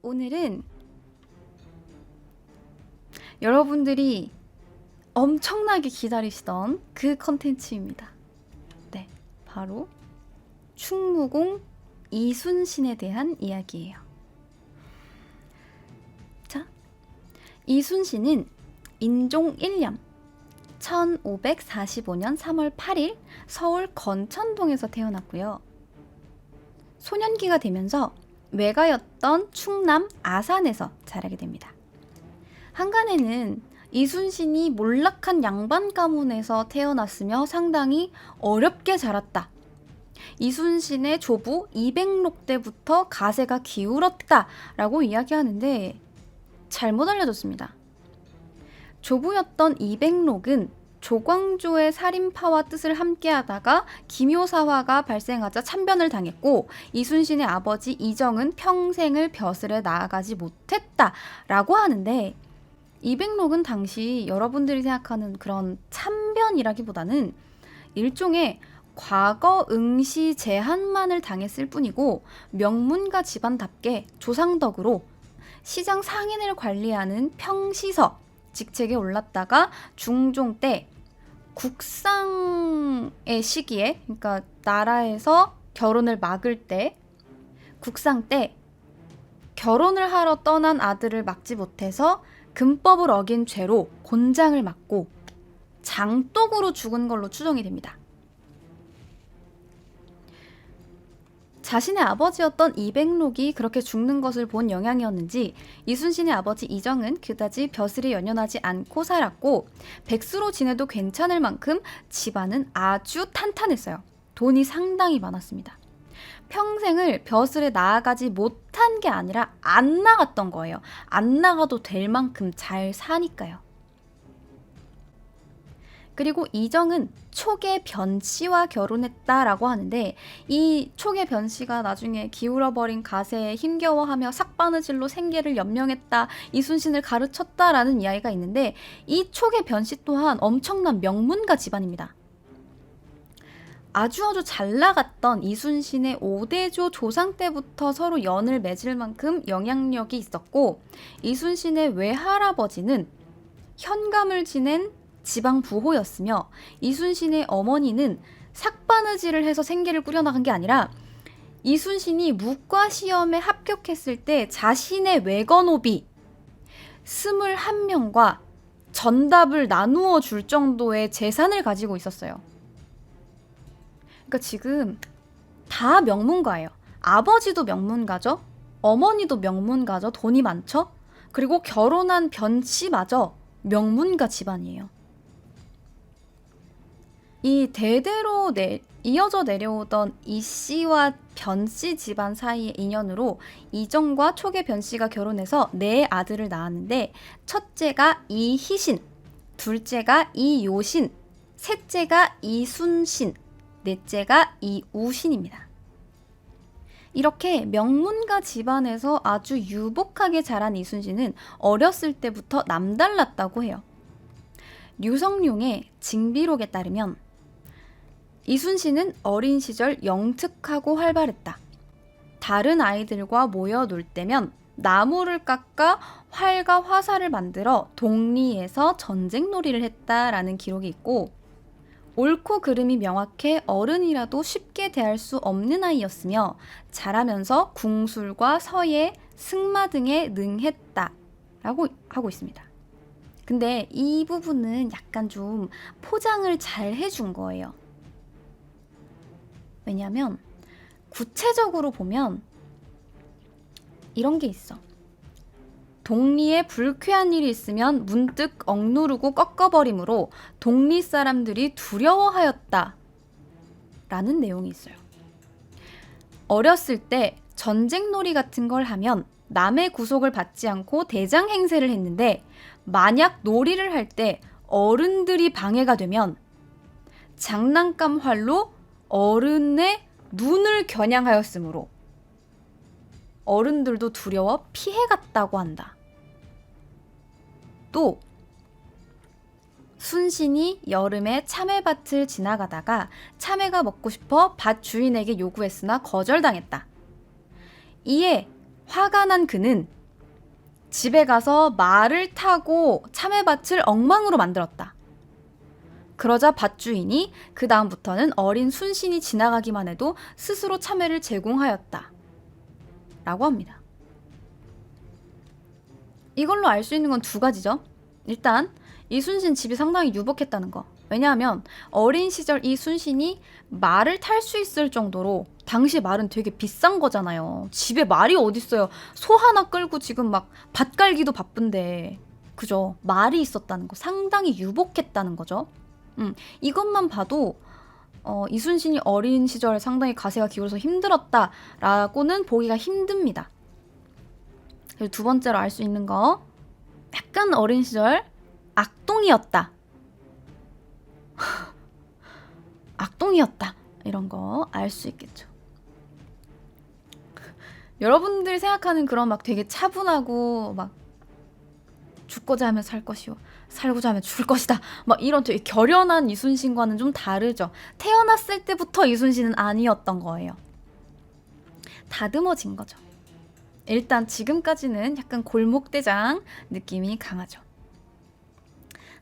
오늘은 여러분들이 엄청나게 기다리시던 그 컨텐츠입니다. 네, 바로 충무공 이순신에 대한 이야기예요. 자, 이순신은 인종 1년 1545년 3월 8일 서울 건천동에서 태어났고요. 소년기가 되면서 외가였던 충남 아산에서 자라게 됩니다. 한간에는 이순신이 몰락한 양반 가문에서 태어났으며 상당히 어렵게 자랐다. 이순신의 조부 이백록 때부터 가세가 기울었다 라고 이야기하는데 잘못 알려졌습니다. 조부였던 이백록은 조광조의 살인파와 뜻을 함께하다가 기묘사화가 발생하자 참변을 당했고 이순신의 아버지 이정은 평생을 벼슬에 나아가지 못했다라고 하는데 이백록은 당시 여러분들이 생각하는 그런 참변이라기보다는 일종의 과거 응시 제한만을 당했을 뿐이고 명문가 집안답게 조상덕으로 시장 상인을 관리하는 평시서 직책에 올랐다가 중종 때 국상의 시기에, 그러니까 나라에서 결혼을 막을 때, 국상 때 결혼을 하러 떠난 아들을 막지 못해서 금법을 어긴 죄로 곤장을 맞고 장독으로 죽은 걸로 추정이 됩니다. 자신의 아버지였던 이백록이 그렇게 죽는 것을 본 영향이었는지 이순신의 아버지 이정은 그다지 벼슬에 연연하지 않고 살았고 백수로 지내도 괜찮을 만큼 집안은 아주 탄탄했어요. 돈이 상당히 많았습니다. 평생을 벼슬에 나아가지 못한 게 아니라 안 나갔던 거예요. 안 나가도 될 만큼 잘 사니까요. 그리고 이정은 촉의 변씨와 결혼했다라고 하는데 이 촉의 변씨가 나중에 기울어버린 가세에 힘겨워하며 삭바느질로 생계를 연명했다, 이순신을 가르쳤다라는 이야기가 있는데 이 촉의 변씨 또한 엄청난 명문가 집안입니다. 아주 잘 나갔던 이순신의 5대조 조상 때부터 서로 연을 맺을 만큼 영향력이 있었고 이순신의 외할아버지는 현감을 지낸 지방 부호였으며 이순신의 어머니는 삭바느질을 해서 생계를 꾸려나간 게 아니라 이순신이 무과 시험에 합격했을 때 자신의 외건오비 21명과 전답을 나누어 줄 정도의 재산을 가지고 있었어요. 그러니까 지금 다 명문가예요. 아버지도 명문가죠. 어머니도 명문가죠. 돈이 많죠. 그리고 결혼한 변씨마저 명문가 집안이에요. 이 대대로 이어져 내려오던 이씨와 변씨 집안 사이의 인연으로 이정과 촉의 변씨가 결혼해서 4아들을 낳았는데 첫째가 이희신, 둘째가 이요신, 셋째가 이순신, 넷째가 이우신입니다. 이렇게 명문가 집안에서 아주 유복하게 자란 이순신은 어렸을 때부터 남달랐다고 해요. 류성룡의 징비록에 따르면 이순신은 어린 시절 영특하고 활발했다. 다른 아이들과 모여 놀 때면 나무를 깎아 활과 화살을 만들어 동리에서 전쟁놀이를 했다라는 기록이 있고 옳고 그름이 명확해 어른이라도 쉽게 대할 수 없는 아이였으며 자라면서 궁술과 서예, 승마 등에 능했다라고 하고 있습니다. 근데 이 부분은 약간 좀 포장을 잘 해준 거예요. 왜냐면 구체적으로 보면 이런 게 있어. 동리에 불쾌한 일이 있으면 문득 억누르고 꺾어버리므로 동리 사람들이 두려워하였다 라는 내용이 있어요. 어렸을 때 전쟁놀이 같은 걸 하면 남의 구속을 받지 않고 대장 행세를 했는데 만약 놀이를 할 때 어른들이 방해가 되면 장난감 활로 어른의 눈을 겨냥하였으므로 어른들도 두려워 피해갔다고 한다. 또 순신이 여름에 참외밭을 지나가다가 참외가 먹고 싶어 밭 주인에게 요구했으나 거절당했다. 이에 화가 난 그는 집에 가서 말을 타고 참외밭을 엉망으로 만들었다. 그러자 밭주인이 그 다음부터는 어린 순신이 지나가기만 해도 스스로 참외를 제공하였다. 라고 합니다. 이걸로 알 수 있는 건 두 가지죠. 일단 이순신 집이 상당히 유복했다는 거. 왜냐하면 어린 시절 이 순신이 말을 탈 수 있을 정도로, 당시 말은 되게 비싼 거잖아요. 집에 말이 어딨어요. 소 하나 끌고 지금 막 밭 갈기도 바쁜데. 그죠? 말이 있었다는 거. 상당히 유복했다는 거죠. 이것만 봐도 이순신이 어린 시절 상당히 가세가 기울어서 힘들었다라고는 보기가 힘듭니다. 그리고 두 번째로 알 수 있는 거, 약간 어린 시절 악동이었다. 악동이었다. 이런 거 알 수 있겠죠. 여러분들이 생각하는 그런 막 되게 차분하고 막 죽고자 하면 살 것이요, 살고자 하면 죽을 것이다, 막 이런 되게 결연한 이순신과는 좀 다르죠. 태어났을 때부터 이순신은 아니었던 거예요. 다듬어진 거죠. 일단 지금까지는 약간 골목대장 느낌이 강하죠.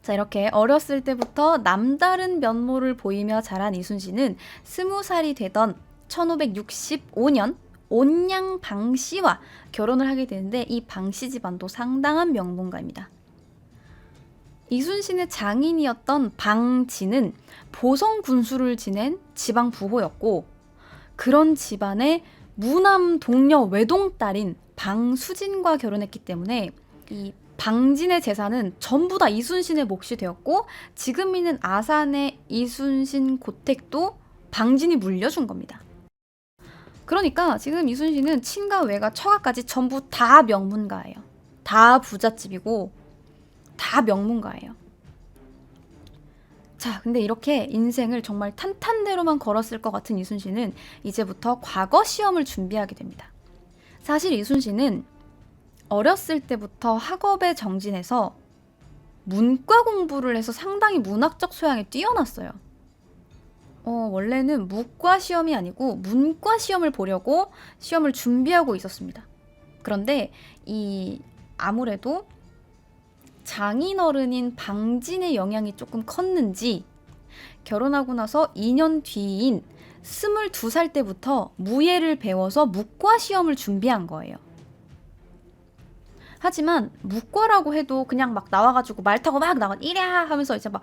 자, 이렇게 어렸을 때부터 남다른 면모를 보이며 자란 이순신은 20살이 되던 1565년 온양 방씨와 결혼을 하게 되는데, 이 방씨 집안도 상당한 명문가입니다. 이순신의 장인이었던 방지는 보성 군수를 지낸 지방 부호였고, 그런 집안의 무남 동녀 외동딸인 방수진과 결혼했기 때문에 이 방진의 재산은 전부 다 이순신의 몫이 되었고, 지금 있는 아산의 이순신 고택도 방진이 물려준 겁니다. 그러니까 지금 이순신은 친가 외가 처가까지 전부 다 명문가예요. 다 부잣집이고 다 명문가예요. 자, 근데 이렇게 인생을 정말 탄탄대로만 걸었을 것 같은 이순신은 이제부터 과거 시험을 준비하게 됩니다. 사실 이순신은 어렸을 때부터 학업에 정진해서 문과 공부를 해서 상당히 문학적 소양이 뛰어났어요. 원래는 무과 시험이 아니고 문과 시험을 보려고 시험을 준비하고 있었습니다. 그런데 아무래도 장인어른인 방진의 영향이 조금 컸는지 결혼하고 나서 2년 뒤인 22살 때부터 무예를 배워서 무과 시험을 준비한 거예요. 하지만 무과라고 해도 그냥 막 나와가지고 말 타고 막 나가 이랴 하면서 이제 막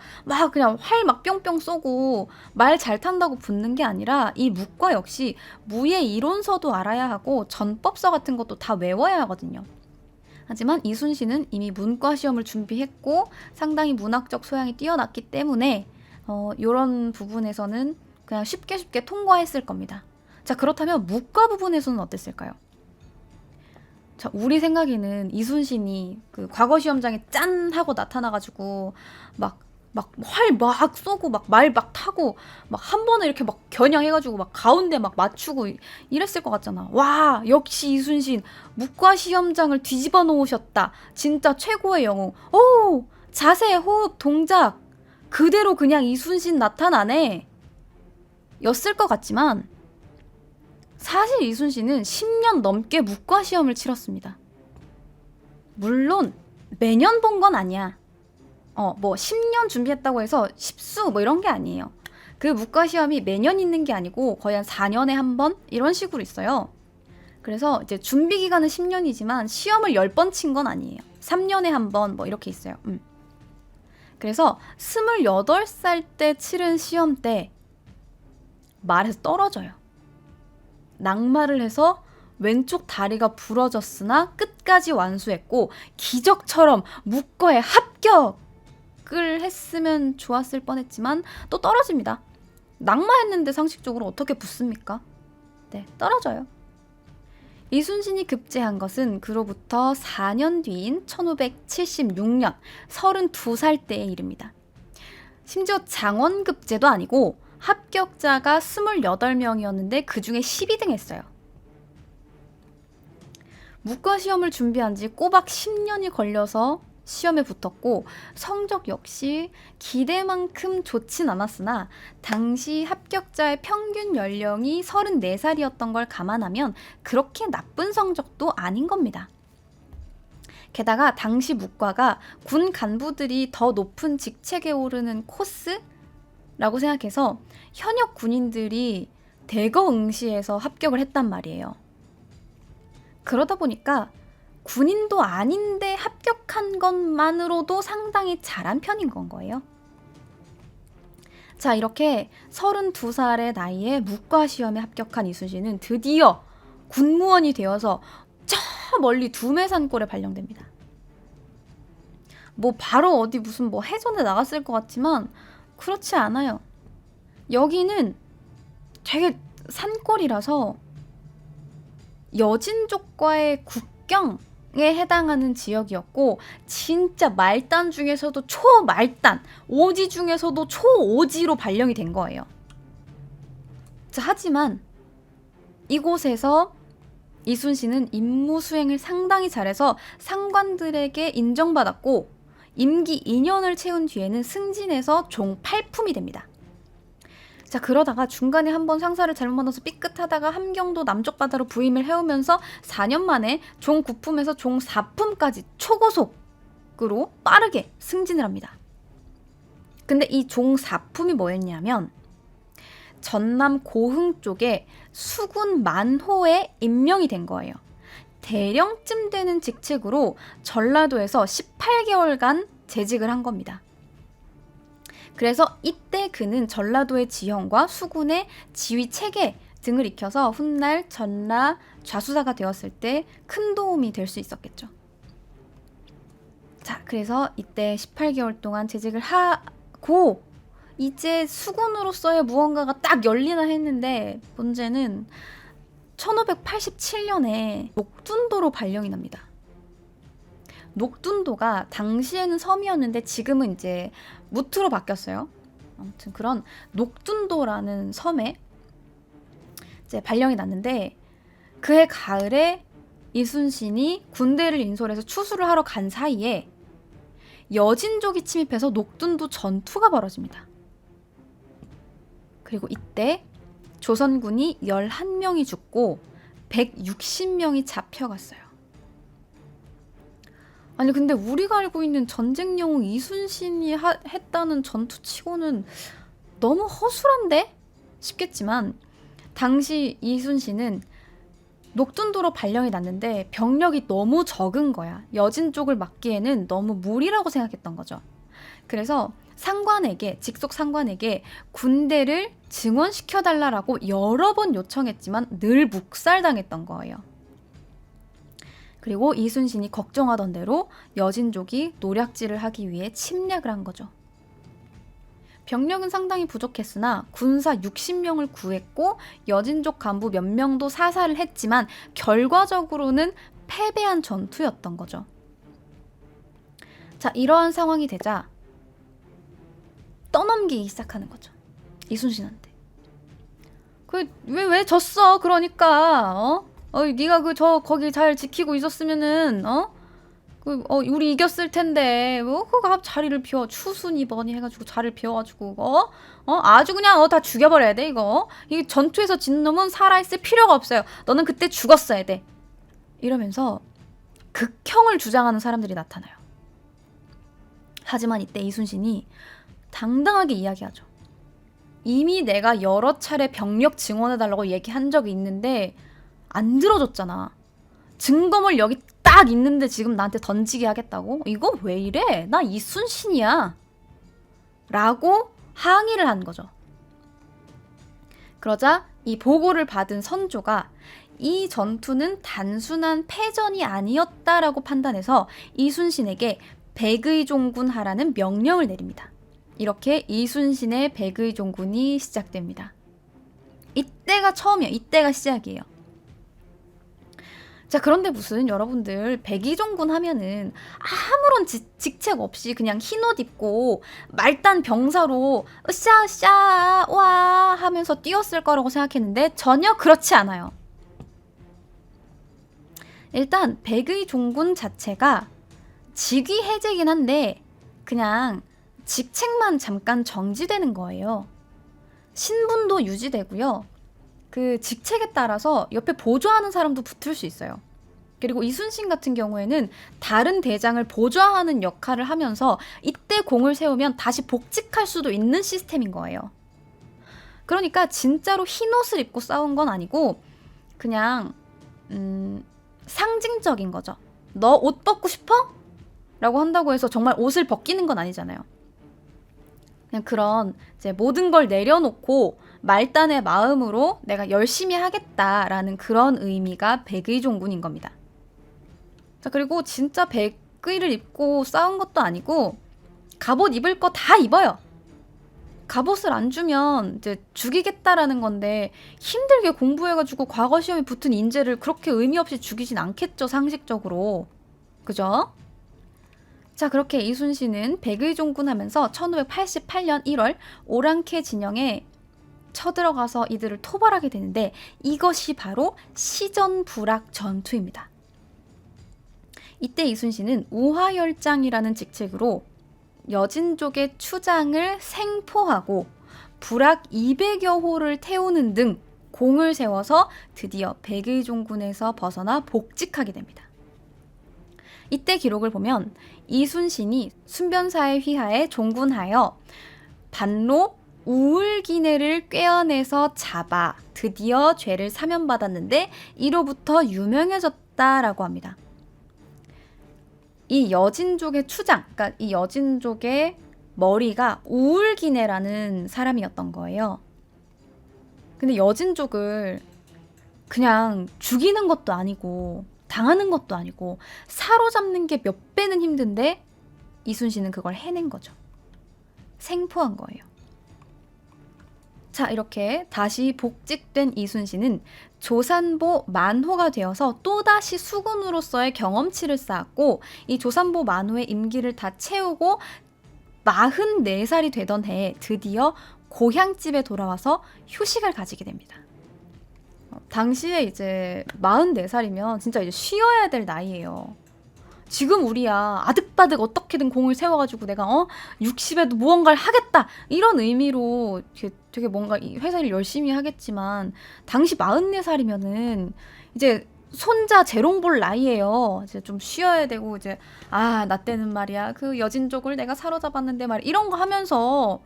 그냥 활 막 뿅뿅 쏘고 말 잘 탄다고 붙는 게 아니라, 이 무과 역시 무예 이론서도 알아야 하고 전법서 같은 것도 다 외워야 하거든요. 하지만 이순신은 이미 문과 시험을 준비했고 상당히 문학적 소양이 뛰어났기 때문에 이런 부분에서는 그냥 쉽게 통과했을 겁니다. 자, 그렇다면 무과 부분에서는 어땠을까요? 자, 우리 생각에는 이순신이 그 과거 시험장에 짠 하고 나타나가지고 막 활 막 쏘고 막 말 막 타고 막 한 번에 이렇게 막 겨냥해가지고 막 가운데 막 맞추고 이랬을 것 같잖아. 와, 역시 이순신 무과 시험장을 뒤집어 놓으셨다. 진짜 최고의 영웅. 오, 자세, 호흡, 동작 그대로 그냥 이순신 나타나네 였을 것 같지만, 사실 이순신은 10년 넘게 무과 시험을 치렀습니다. 물론 매년 본 건 아니야. 10년 준비했다고 해서 10수 뭐 이런 게 아니에요. 그 무과 시험이 매년 있는 게 아니고 거의 한 4년에 한 번 이런 식으로 있어요. 그래서 이제 준비 기간은 10년이지만 시험을 10번 친 건 아니에요. 3년에 한 번 뭐 이렇게 있어요. 그래서 28살 때 치른 시험 때 말에서 떨어져요. 낙마를 해서 왼쪽 다리가 부러졌으나 끝까지 완수했고, 기적처럼 무과에 합격을 했으면 좋았을 뻔했지만 또 떨어집니다. 낙마했는데 상식적으로 어떻게 붙습니까? 네, 떨어져요. 이순신이 급제한 것은 그로부터 4년 뒤인 1576년 32살 때의 일입니다. 심지어 장원급제도 아니고 합격자가 28명이었는데 그 중에 12등 했어요. 무과 시험을 준비한 지 꼬박 10년이 걸려서 시험에 붙었고 성적 역시 기대만큼 좋진 않았으나 당시 합격자의 평균 연령이 34살이었던 걸 감안하면 그렇게 나쁜 성적도 아닌 겁니다. 게다가 당시 문과가 군 간부들이 더 높은 직책에 오르는 코스라고 생각해서 현역 군인들이 대거 응시해서 합격을 했단 말이에요. 그러다 보니까 군인도 아닌데 합격한 것만으로도 상당히 잘한 편인 건 거예요. 자, 이렇게 32살의 나이에 문과 시험에 합격한 이순신은 드디어 군무원이 되어서 저 멀리 두매산골에 발령됩니다. 뭐 바로 어디 무슨 뭐 해전에 나갔을 것 같지만 그렇지 않아요. 여기는 되게 산골이라서 여진족과의 국경에 해당하는 지역이었고 진짜 말단 중에서도 초말단, 오지 중에서도 초오지로 발령이 된 거예요. 자, 하지만 이곳에서 이순신은 임무 수행을 상당히 잘해서 상관들에게 인정받았고 임기 2년을 채운 뒤에는 승진해서 종 8품이 됩니다. 자, 그러다가 중간에 한번 상사를 잘못 만나서 삐끗하다가 함경도 남쪽 바다로 부임을 해오면서 4년 만에 종 9품에서 종 4품까지 초고속으로 빠르게 승진을 합니다. 근데 이 종 4품이 뭐였냐면 전남 고흥 쪽에 수군 만호에 임명이 된 거예요. 대령쯤 되는 직책으로 전라도에서 18개월간 재직을 한 겁니다. 그래서 이때 그는 전라도의 지형과 수군의 지휘 체계 등을 익혀서 훗날 전라 좌수사가 되었을 때 큰 도움이 될 수 있었겠죠. 자, 그래서 이때 18개월 동안 재직을 하고 이제 수군으로서의 무언가가 딱 열리나 했는데 문제는 1587년에 녹둔도로 발령이 납니다. 녹둔도가 당시에는 섬이었는데 지금은 이제 무트로 바뀌었어요. 아무튼 그런 녹둔도라는 섬에 이제 발령이 났는데 그해 가을에 이순신이 군대를 인솔해서 추수를 하러 간 사이에 여진족이 침입해서 녹둔도 전투가 벌어집니다. 그리고 이때 조선군이 11명이 죽고 160명이 잡혀갔어요. 아니 근데 우리가 알고 있는 전쟁 영웅 이순신이 했다는 전투치고는 너무 허술한데? 싶겠지만 당시 이순신은 녹둔도로 발령이 났는데 병력이 너무 적은 거야. 여진 쪽을 막기에는 너무 무리라고 생각했던 거죠. 그래서 상관에게, 직속 상관에게 군대를 증원시켜달라고 여러 번 요청했지만 늘 묵살당했던 거예요. 그리고 이순신이 걱정하던 대로 여진족이 노략질을 하기 위해 침략을 한 거죠. 병력은 상당히 부족했으나 군사 60명을 구했고 여진족 간부 몇 명도 사살을 했지만 결과적으로는 패배한 전투였던 거죠. 자, 이러한 상황이 되자 떠넘기기 시작하는 거죠. 이순신한테. 왜 졌어? 그러니까 네가 거기 잘 지키고 있었으면은 우리 이겼을 텐데 그거 자리를 비워 추순이 뭐니 해가지고 자리를 비워가지고 아주 그냥 다 죽여버려야 돼 이거. 이 전투에서 진 놈은 살아있을 필요가 없어요. 너는 그때 죽었어야 돼. 이러면서 극형을 주장하는 사람들이 나타나요. 하지만 이때 이순신이 당당하게 이야기하죠. 이미 내가 여러 차례 병력 증원해달라고 얘기한 적이 있는데 안 들어줬잖아. 증거물 여기 딱 있는데 지금 나한테 던지게 하겠다고? 이거 왜 이래? 나 이순신이야. 라고 항의를 한 거죠. 그러자 이 보고를 받은 선조가 이 전투는 단순한 패전이 아니었다라고 판단해서 이순신에게 백의종군하라는 명령을 내립니다. 이렇게 이순신의 백의종군이 시작됩니다. 이때가 처음이에요. 이때가 시작이에요. 자, 그런데 무슨 여러분들 백의종군 하면은 아무런 직책 없이 그냥 흰옷 입고 말단 병사로 으쌰으쌰 와 하면서 뛰었을 거라고 생각했는데 전혀 그렇지 않아요. 일단 백의종군 자체가 직위 해제긴 한데 그냥 직책만 잠깐 정지되는 거예요. 신분도 유지되고요. 그 직책에 따라서 옆에 보좌하는 사람도 붙을 수 있어요. 그리고 이순신 같은 경우에는 다른 대장을 보좌하는 역할을 하면서 이때 공을 세우면 다시 복직할 수도 있는 시스템인 거예요. 그러니까 진짜로 흰 옷을 입고 싸운 건 아니고 그냥 상징적인 거죠. 너 옷 벗고 싶어? 라고 한다고 해서 정말 옷을 벗기는 건 아니잖아요. 그냥 그런 이제 모든 걸 내려놓고 말단의 마음으로 내가 열심히 하겠다라는 그런 의미가 백의종군인 겁니다. 자, 그리고 진짜 백의를 입고 싸운 것도 아니고 갑옷 입을 거 다 입어요. 갑옷을 안 주면 이제 죽이겠다라는 건데 힘들게 공부해가지고 과거 시험에 붙은 인재를 그렇게 의미 없이 죽이진 않겠죠, 상식적으로. 그죠? 자, 그렇게 이순신은 백의종군 하면서 1588년 1월 오랑캐 진영에 쳐들어가서 이들을 토벌하게 되는데 이것이 바로 시전부락 전투입니다. 이때 이순신은 우화열장이라는 직책으로 여진족의 추장을 생포하고 부락 200여 호를 태우는 등 공을 세워서 드디어 백의종군에서 벗어나 복직하게 됩니다. 이때 기록을 보면 이순신이 순변사의 휘하에 종군하여 반로 우울기내를 꿰어내서 잡아 드디어 죄를 사면받았는데 이로부터 유명해졌다라고 합니다. 이 여진족의 추장, 그러니까 이 여진족의 머리가 우울기내라는 사람이었던 거예요. 근데 여진족을 그냥 죽이는 것도 아니고 당하는 것도 아니고 사로잡는 게 몇 배는 힘든데 이순신은 그걸 해낸 거죠. 생포한 거예요. 자, 이렇게 다시 복직된 이순신은 조산보 만호가 되어서 또다시 수군으로서의 경험치를 쌓았고 이 조산보 만호의 임기를 다 채우고 44살이 되던 해에 드디어 고향집에 돌아와서 휴식을 가지게 됩니다. 당시에 이제 44살이면 진짜 이제 쉬어야 될 나이예요. 지금 우리야 아득바득 어떻게든 공을 세워가지고 내가 60에도 무언가를 하겠다 이런 의미로 되게 뭔가 이 회사를 열심히 하겠지만 당시 44살이면은 이제 손자 재롱 볼 나이예요. 이제 좀 쉬어야 되고 이제 나 때는 말이야 그 여진족을 내가 사로잡았는데 말이야 이런 거 하면서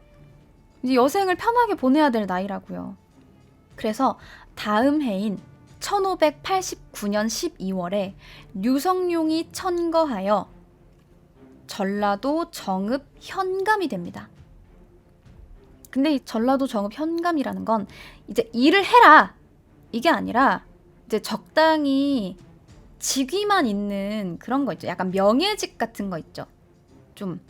이제 여생을 편하게 보내야 될 나이라고요. 그래서 다음 해인 1589년 12월에 류성룡이 천거하여 전라도 정읍 현감이 됩니다. 근데 이 전라도 정읍 현감이라는 건 이제 일을 해라 이게 아니라 이제 적당히 직위만 있는 그런 거 있죠. 약간 명예직 같은 거 있죠. 좀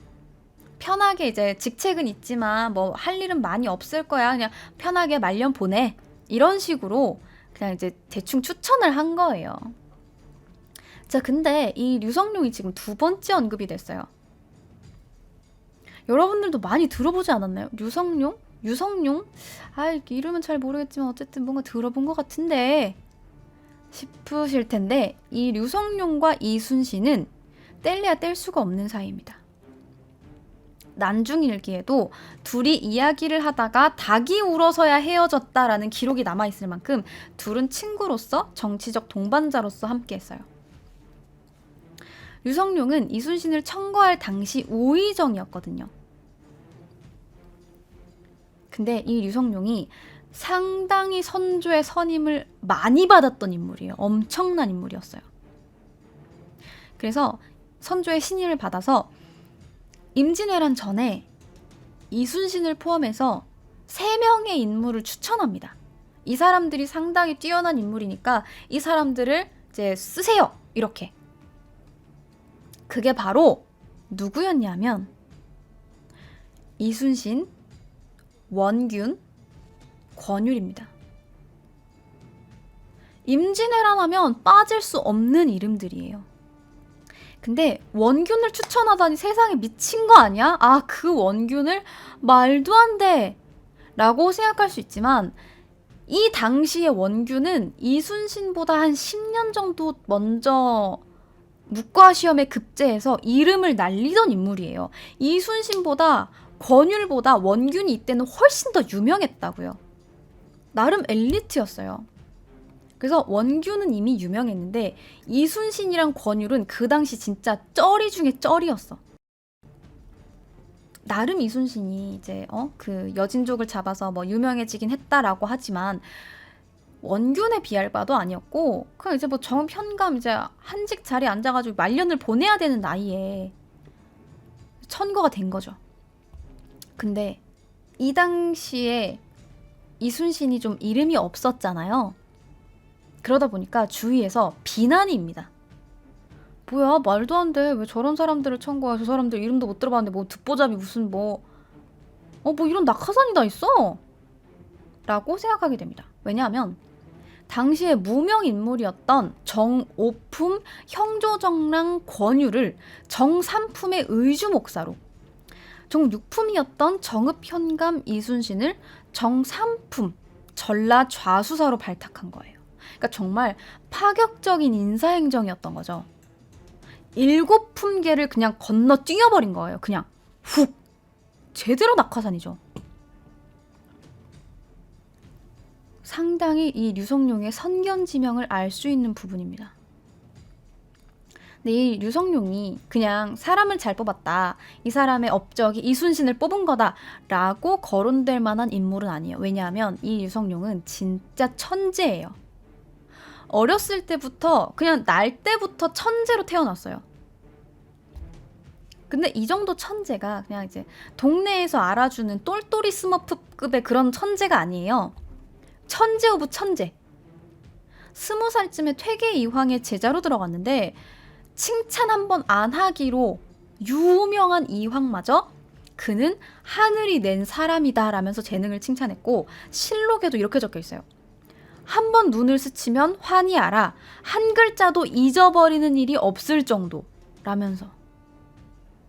편하게 이제 직책은 있지만 뭐 할 일은 많이 없을 거야. 그냥 편하게 말년 보내. 이런 식으로 그냥 이제 대충 추천을 한 거예요. 자, 근데 이 류성룡이 지금 두 번째 언급이 됐어요. 여러분들도 많이 들어보지 않았나요? 류성룡? 유성룡? 이름은 잘 모르겠지만 어쨌든 뭔가 들어본 것 같은데 싶으실 텐데 이 류성룡과 이순신은 뗄래야 뗄 수가 없는 사이입니다. 난중일기에도 둘이 이야기를 하다가 닭이 울어서야 헤어졌다라는 기록이 남아있을 만큼 둘은 친구로서 정치적 동반자로서 함께했어요. 류성룡은 이순신을 청거할 당시 우의정이었거든요. 근데 이 류성룡이 상당히 선조의 선임을 많이 받았던 인물이에요. 엄청난 인물이었어요. 그래서 선조의 신임을 받아서 임진왜란 전에 이순신을 포함해서 3명의 인물을 추천합니다. 이 사람들이 상당히 뛰어난 인물이니까 이 사람들을 이제 쓰세요. 이렇게. 그게 바로 누구였냐면 이순신, 원균, 권율입니다. 임진왜란 하면 빠질 수 없는 이름들이에요. 근데 원균을 추천하다니 세상에 미친 거 아니야? 그 원균을 말도 안 돼! 라고 생각할 수 있지만 이 당시의 원균은 이순신보다 한 10년 정도 먼저 문과 시험에 급제해서 이름을 날리던 인물이에요. 이순신보다 권율보다 원균이 이때는 훨씬 더 유명했다고요. 나름 엘리트였어요. 그래서 원균은 이미 유명했는데 이순신이랑 권율은 그 당시 진짜 쩌리 중에 쩌리였어. 나름 이순신이 이제 그 여진족을 잡아서 뭐 유명해지긴 했다라고 하지만 원균에 비할 바도 아니었고, 그냥 이제 뭐 정현감 이제 한직 자리에 앉아가지고 말년을 보내야 되는 나이에 천거가 된 거죠. 근데 이 당시에 이순신이 좀 이름이 없었잖아요. 그러다 보니까 주위에서 비난입니다. 뭐야, 말도 안 돼. 왜 저런 사람들을 천거해? 저 사람들 이름도 못 들어봤는데 뭐 듣보잡이 무슨 뭐 이런 낙하산이 다 있어? 라고 생각하게 됩니다. 왜냐하면 당시에 무명 인물이었던 정오품 형조정랑 권유를 정삼품의 의주 목사로, 정육품이었던 정읍현감 이순신을 정삼품 전라 좌수사로 발탁한 거예요. 그러니까 정말 파격적인 인사행정이었던 거죠. 7품계를 그냥 건너 뛰어버린 거예요. 그냥 훅. 제대로 낙하산이죠. 상당히 이 류성룡의 선견지명을 알 수 있는 부분입니다. 근데 이 류성룡이 그냥 사람을 잘 뽑았다, 이 사람의 업적이 이순신을 뽑은 거다 라고 거론될 만한 인물은 아니에요. 왜냐하면 이 류성룡은 진짜 천재예요. 어렸을 때부터 그냥 날 때부터 천재로 태어났어요. 근데 이 정도 천재가 그냥 이제 동네에서 알아주는 똘똘이 스머프급의 그런 천재가 아니에요. 천재 오브 천재. 20살쯤에 퇴계 이황의 제자로 들어갔는데 칭찬 한번 안 하기로 유명한 이황마저 그는 하늘이 낸 사람이다 라면서 재능을 칭찬했고, 실록에도 이렇게 적혀 있어요. 한 번 눈을 스치면 환히 알아. 한 글자도 잊어버리는 일이 없을 정도 라면서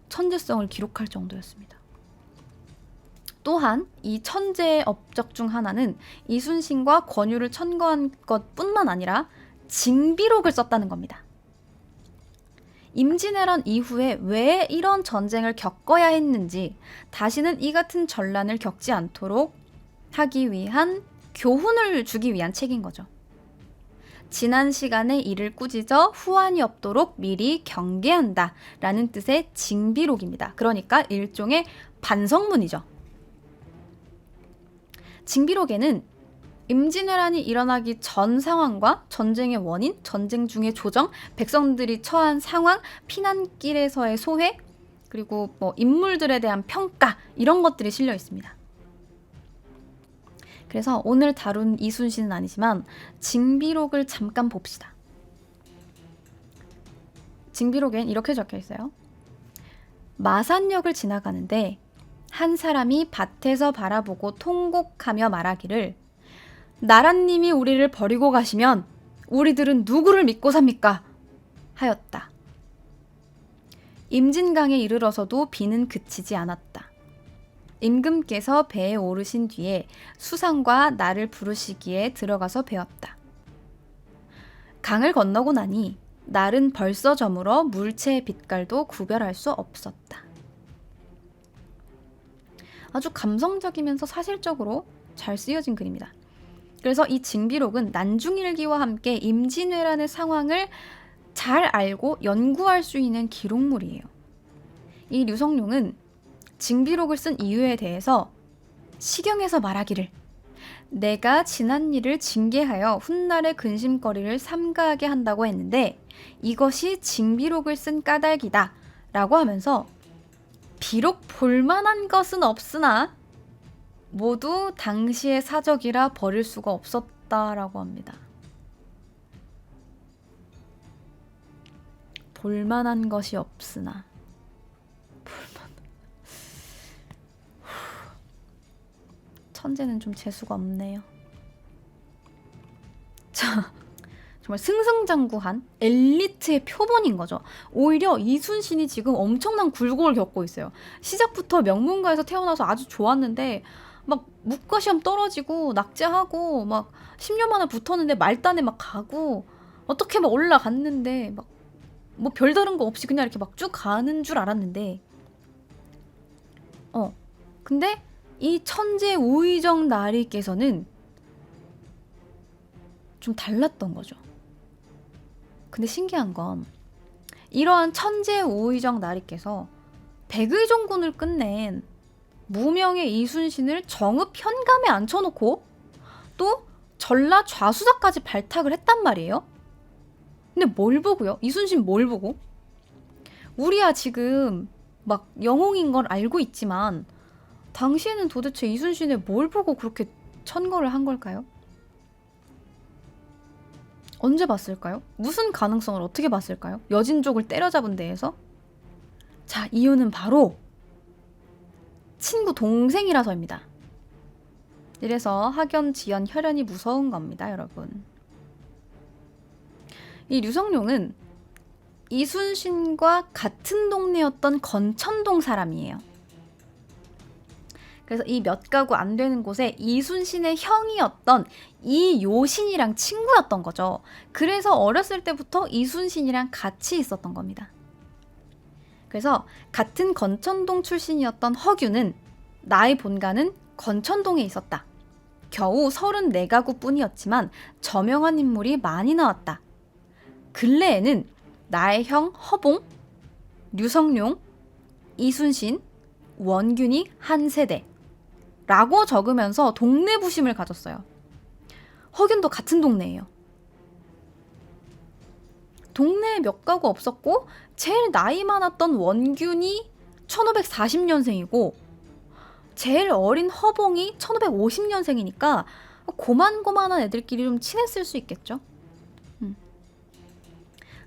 천재성을 기록할 정도였습니다. 또한 이 천재의 업적 중 하나는 이순신과 권유를 천거한 것뿐만 아니라 징비록을 썼다는 겁니다. 임진왜란 이후에 왜 이런 전쟁을 겪어야 했는지, 다시는 이 같은 전란을 겪지 않도록 하기 위한 교훈을 주기 위한 책인 거죠. 지난 시간의 일을 꾸짖어 후환이 없도록 미리 경계한다 라는 뜻의 징비록입니다. 그러니까 일종의 반성문이죠. 징비록에는 임진왜란이 일어나기 전 상황과 전쟁의 원인, 전쟁 중의 조정, 백성들이 처한 상황, 피난길에서의 소회, 그리고 뭐 인물들에 대한 평가, 이런 것들이 실려 있습니다. 그래서 오늘 다룬 이순신은 아니지만 징비록을 잠깐 봅시다. 징비록엔 이렇게 적혀 있어요. 마산역을 지나가는데 한 사람이 밭에서 바라보고 통곡하며 말하기를, 나라님이 우리를 버리고 가시면 우리들은 누구를 믿고 삽니까? 하였다. 임진강에 이르러서도 비는 그치지 않았다. 임금께서 배에 오르신 뒤에 수상과 나를 부르시기에 들어가서 배웠다. 강을 건너고 나니 날은 벌써 저물어 물체의 빛깔도 구별할 수 없었다. 아주 감성적이면서 사실적으로 잘 쓰여진 글입니다. 그래서 이 징비록은 난중일기와 함께 임진왜란의 상황을 잘 알고 연구할 수 있는 기록물이에요. 이 류성룡은 징비록을 쓴 이유에 대해서 시경에서 말하기를, 내가 지난 일을 징계하여 훗날의 근심거리를 삼가하게 한다고 했는데 이것이 징비록을 쓴 까닭이다 라고 하면서, 비록 볼만한 것은 없으나 모두 당시의 사적이라 버릴 수가 없었다라고 합니다. 볼만한 것이 없으나 천재는 좀 재수가 없네요. 자, 정말 승승장구한 엘리트의 표본인 거죠. 오히려 이순신이 지금 엄청난 굴곡을 겪고 있어요. 시작부터 명문가에서 태어나서 아주 좋았는데 막 문과시험 떨어지고 낙제하고 막 10년 만에 붙었는데 말단에 막 가고 어떻게 막 올라갔는데 막 뭐 별다른 거 없이 그냥 이렇게 막 쭉 가는 줄 알았는데 근데 이 천재 우의정 나리께서는 좀 달랐던 거죠. 근데 신기한 건 이러한 천재 우의정 나리께서 백의종군을 끝낸 무명의 이순신을 정읍 현감에 앉혀놓고 또 전라 좌수사까지 발탁을 했단 말이에요. 근데 뭘 보고요? 이순신 뭘 보고? 우리야 지금 막 영웅인 걸 알고 있지만 당시에는 도대체 이순신을 뭘 보고 그렇게 천거를 한 걸까요? 언제 봤을까요? 무슨 가능성을 어떻게 봤을까요? 여진족을 때려잡은 데에서? 자, 이유는 바로 친구 동생이라서입니다. 이래서 학연, 지연, 혈연이 무서운 겁니다, 여러분. 이 류성룡은 이순신과 같은 동네였던 건천동 사람이에요. 그래서 이 몇 가구 안 되는 곳에 이순신의 형이었던 이요신이랑 친구였던 거죠. 그래서 어렸을 때부터 이순신이랑 같이 있었던 겁니다. 그래서 같은 건천동 출신이었던 허균은 나의 본가는 건천동에 있었다. 겨우 34가구 뿐이었지만 저명한 인물이 많이 나왔다. 근래에는 나의 형 허봉, 류성룡, 이순신, 원균이 한 세대 라고 적으면서 동네 부심을 가졌어요. 허균도 같은 동네예요. 동네에 몇 가구 없었고 제일 나이 많았던 원균이 1540년생이고 제일 어린 허봉이 1550년생이니까 고만고만한 애들끼리 좀 친했을 수 있겠죠.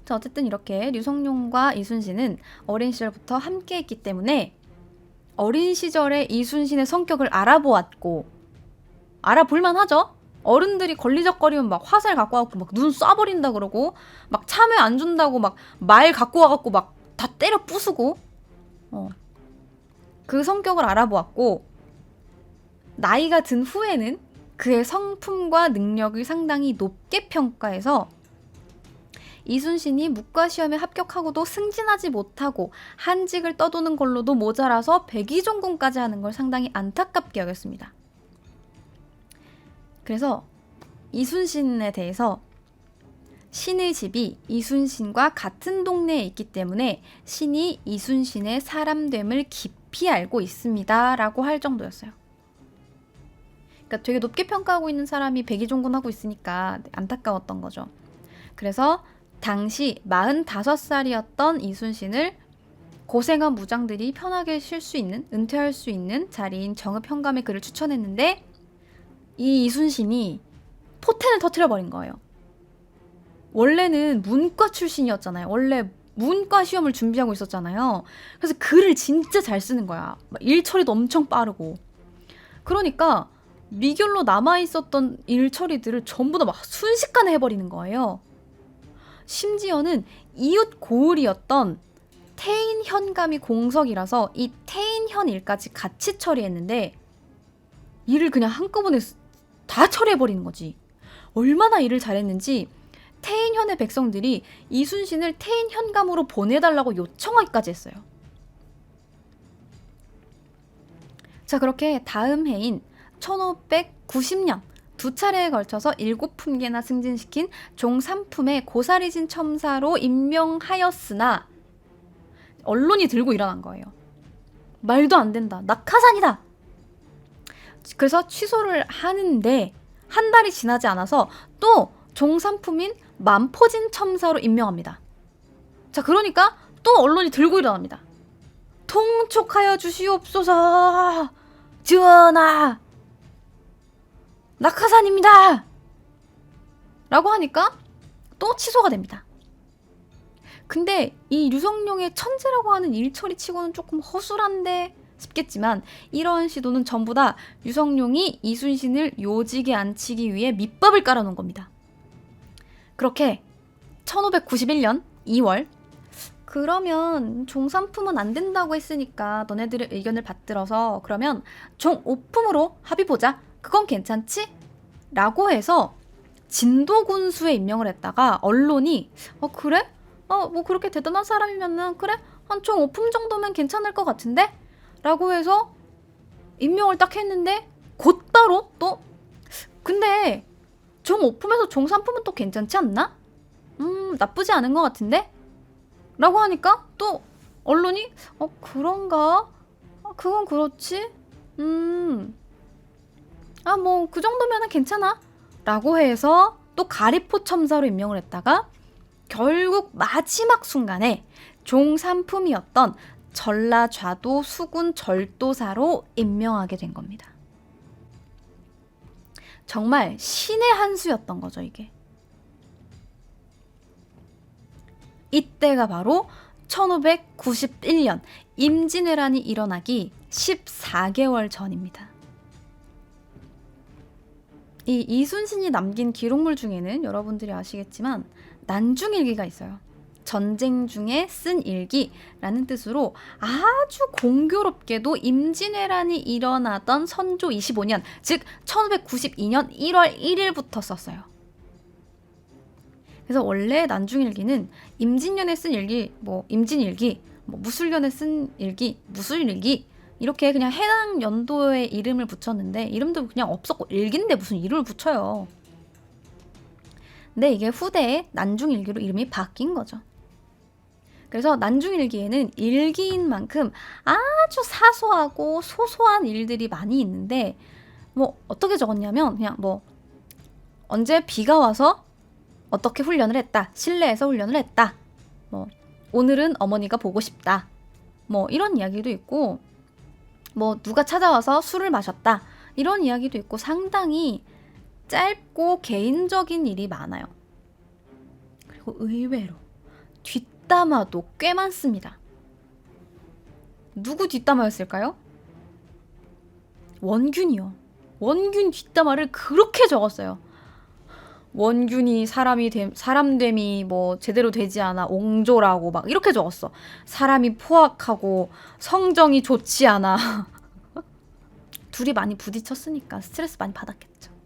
자, 어쨌든 이렇게 류성룡과 이순신은 어린 시절부터 함께 했기 때문에 어린 시절에 이순신의 성격을 알아보았고 알아볼만 하죠. 어른들이 걸리적거리면 막 화살 갖고 와갖고 막 눈 쏴버린다 그러고 막 참외 안 준다고 막 말 갖고 와갖고 막 다 때려 부수고 그 성격을 알아보았고 나이가 든 후에는 그의 성품과 능력을 상당히 높게 평가해서 이순신이 묵과시험에 합격하고도 승진하지 못하고 한직을 떠도는 걸로도 모자라서 백의종군까지 하는 걸 상당히 안타깝게 여겼습니다. 그래서 이순신에 대해서 신의 집이 이순신과 같은 동네에 있기 때문에 신이 이순신의 사람됨을 깊이 알고 있습니다 라고 할 정도였어요. 그러니까 되게 높게 평가하고 있는 사람이 백의종군하고 있으니까 안타까웠던 거죠. 그래서 당시 45살이었던 이순신을 고생한 무장들이 편하게 쉴 수 있는, 은퇴할 수 있는 자리인 정읍 현감에 그를 추천했는데 이 이순신이 포텐을 터뜨려버린 거예요. 원래는 문과 출신이었잖아요. 원래 문과 시험을 준비하고 있었잖아요. 그래서 글을 진짜 잘 쓰는 거야. 일처리도 엄청 빠르고. 그러니까 미결로 남아있었던 일처리들을 전부 다 막 순식간에 해버리는 거예요. 심지어는 이웃 고을이었던 태인현감이 공석이라서 이 태인현 일까지 같이 처리했는데 일을 그냥 한꺼번에 다 처리해버리는 거지. 얼마나 일을 잘했는지 태인현의 백성들이 이순신을 태인현감으로 보내달라고 요청하기까지 했어요. 자, 그렇게 다음 해인 1590년 두 차례에 걸쳐서 7품계나 승진시킨 종3품의 고사리진 첨사로 임명하였으나 언론이 들고 일어난 거예요. 말도 안 된다. 낙하산이다. 그래서 취소를 하는데 한 달이 지나지 않아서 또 종3품인 만포진 첨사로 임명합니다. 자, 그러니까 또 언론이 들고 일어납니다. 통촉하여 주시옵소서. 전하, 낙하산입니다. 라고 하니까 또 취소가 됩니다. 근데 이 류성룡의 천재라고 하는 일처리 치고는 조금 허술한데 싶겠지만 이런 시도는 전부 다 류성룡이 이순신을 요직에 앉히기 위해 밑밥을 깔아놓은 겁니다. 그렇게 1591년 2월 그러면 종3품은 안 된다고 했으니까 너네들의 의견을 받들어서 그러면 종5품으로 합의보자. 그건 괜찮지? 라고 해서 진도군수에 임명을 했다가 언론이 그래? 뭐 그렇게 대단한 사람이면은 그래? 한 총 5품 정도면 괜찮을 것 같은데? 라고 해서 임명을 딱 했는데 곧바로 또 근데 종 5품에서 종 3품은 또 괜찮지 않나? 나쁘지 않은 것 같은데? 라고 하니까 또 언론이 그런가? 그건 그렇지? 뭐 그 정도면은 괜찮아 라고 해서 또 가리포 첨사로 임명을 했다가 결국 마지막 순간에 종 3품이었던 전라좌도 수군 절도사로 임명하게 된 겁니다. 정말 신의 한 수였던 거죠, 이게. 이때가 바로 1591년 임진왜란이 일어나기 14개월 전입니다. 이 이순신이 남긴 기록물 중에는 여러분들이 아시겠지만 난중일기가 있어요. 전쟁 중에 쓴 일기라는 뜻으로 아주 공교롭게도 임진왜란이 일어나던 선조 25년, 즉 1592년 1월 1일부터 썼어요. 그래서 원래 난중일기는 임진년에 쓴 일기, 임진일기, 무술년에 쓴 일기, 무술일기 이렇게 그냥 해당 연도에 이름을 붙였는데 이름도 그냥 없었고 일기인데 무슨 이름을 붙여요. 근데 이게 후대에 난중일기로 이름이 바뀐 거죠. 그래서 난중일기에는 일기인 만큼 아주 사소하고 소소한 일들이 많이 있는데 어떻게 적었냐면 그냥 언제 비가 와서 어떻게 훈련을 했다. 실내에서 훈련을 했다. 오늘은 어머니가 보고 싶다. 이런 이야기도 있고 누가 찾아와서 술을 마셨다. 이런 이야기도 있고 상당히 짧고 개인적인 일이 많아요. 그리고 의외로 뒷담화도 꽤 많습니다. 누구 뒷담화였을까요? 원균이요. 원균 뒷담화를 그렇게 적었어요. 원균이 사람됨이 제대로 되지 않아 옹졸하고 막 이렇게 적었어. 사람이 포악하고 성정이 좋지 않아. 둘이 많이 부딪혔으니까 스트레스 많이 받았겠죠.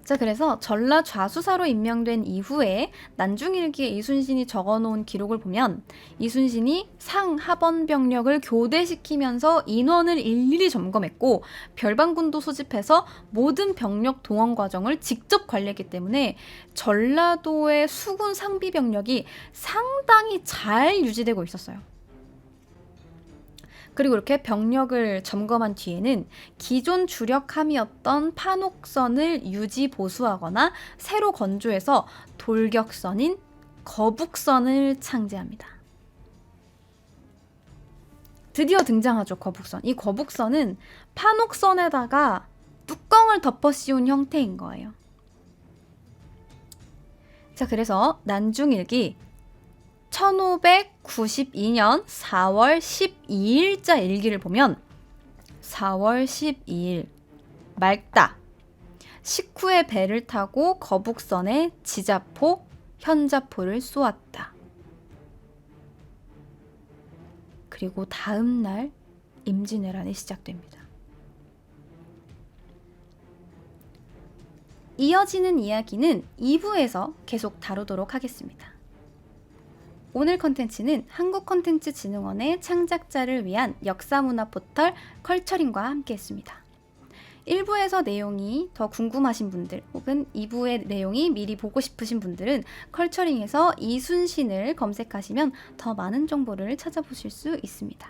자, 그래서 전라좌수사로 임명된 이후에 난중일기에 이순신이 적어놓은 기록을 보면 이순신이 상하번 병력을 교대시키면서 인원을 일일이 점검했고 별방군도 소집해서 모든 병력 동원 과정을 직접 관리했기 때문에 전라도의 수군 상비 병력이 상당히 잘 유지되고 있었어요. 그리고 이렇게 병력을 점검한 뒤에는 기존 주력함이었던 판옥선을 유지 보수하거나 새로 건조해서 돌격선인 거북선을 창제합니다. 드디어 등장하죠, 거북선. 이 거북선은 판옥선에다가 뚜껑을 덮어 씌운 형태인 거예요. 자, 그래서 난중일기 1592년 4월 12일자 일기를 보면 4월 12일 맑다. 식후에 배를 타고 거북선에 지자포, 현자포를 쏘았다. 그리고 다음 날 임진왜란이 시작됩니다. 이어지는 이야기는 2부에서 계속 다루도록 하겠습니다. 오늘 컨텐츠는 한국컨텐츠진흥원의 창작자를 위한 역사문화 포털 컬처링과 함께했습니다. 1부에서 내용이 더 궁금하신 분들 혹은 2부의 내용이 미리 보고 싶으신 분들은 컬처링에서 이순신을 검색하시면 더 많은 정보를 찾아보실 수 있습니다.